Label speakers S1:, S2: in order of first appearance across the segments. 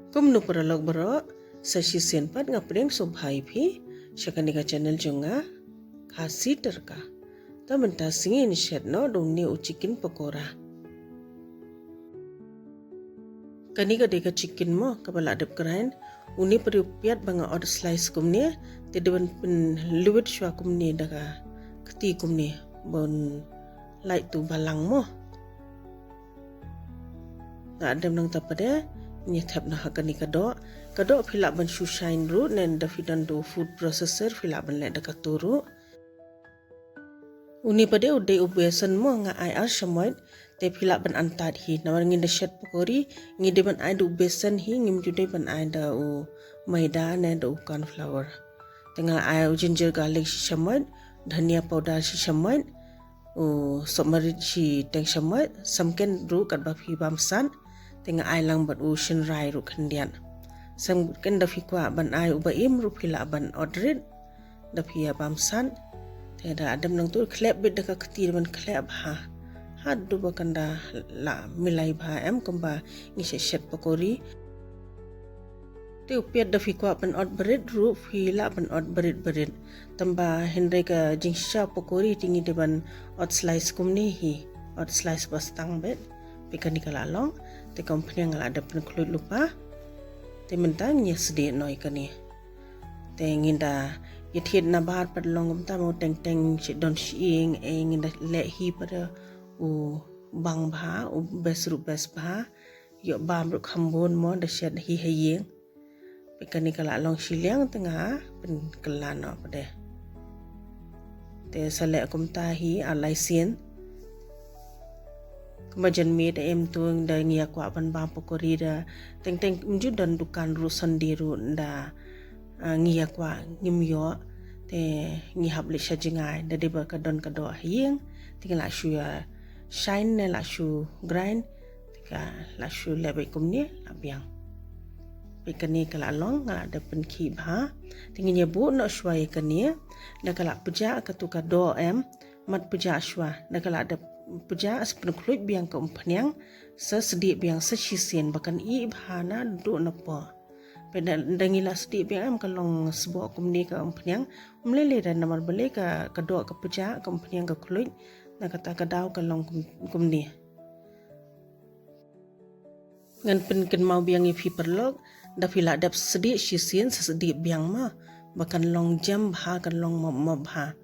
S1: Kumno peralog bro, sashi senpat ngapreng sobhai phi, shakanika channel junga, khasi terka. Ta menta singin shet no dungni u chicken pakora. Kanika deka chicken mo kapala adap kerain, uni periupiat banga od slice kumni, tideban pen luwet shwa kumni daga keti kumni bon light tu balang mo. Na adam nang tapade, nyethap na hakani kado phila ban shu shine ru nen da fidan do food processor phila ban le da katuru uni pade ude ubesan mo nga ai ar shamoit te phila ban antat hi nawar ngin da shet pakori ngi de ban ai do besan hi ngim jude ban ai da u maida ne do corn flour tengal ai ginger garlic shamoit dhania powder shamoit u somarit shi teng shamoit samken ru kat ba phi bam san tenga ai lang bat u shin rai ru khandian sam ken da fi kwa ban ai u ba im ru phila ban odrit da phi bam san te da adam nang tu klep bit da ka khti ban klep ha hat du ba kan da la milai ba em kom ba ni shet pakori te upiat da fi kwa ban od berit ru phila ban od berit tamba henry ka jingsha pakori tingi de ban od slice kumni hi od slice bastang bet pikani kala long te company ngala ada pen kulit lupa te mentang nya sedi noi kani te nginda yethit na bar pad long ta mo teng chi don shing nginda le hi pada u bang bha u besru bes bha yo bam ru khambon mo da shed hi hayeng pikani kala long shiliang tengah pen kala no pade te sale kumta hi alai sien kemajan mi da em tuang da ngia kwa ban ba pakori da teng mju dan dukan ru sandiru da ngia kwa ngim yo te ngi hab le shajingai da de ba ka don ka do hieng tingala shu ya shine ne la shu grind tika la shu lebe kumni la biang pikani kala long ngala da pen ki bha tingi nya bu no shwai kani da kala puja ka tu ka do em mat puja shwa da kala da puja aspen kluit biang ka umpanyang sesedi biang sesisen bahkan i bhana do na po peda dangila sedi biang am kalong sebo kumni ka umpanyang umlele dan namar bele ka do ka puja ka umpanyang ka kluit na kata ka daw kalong kumni ngan pen ken mau biang i fi perlok da fila dap sedi sisen sesedi biang ma bahkan long jam bha kan long mo bha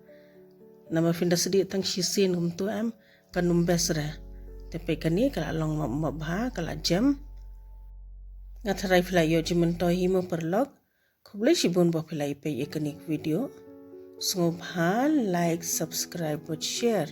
S1: nama finda sedi tang sisen kum tu am kanum besre tepe kani kala long mabha kala jam ngatharai filai yo jimen to himo perlok khoble shibun bo filai pe ekanik video sngobha like subscribe but share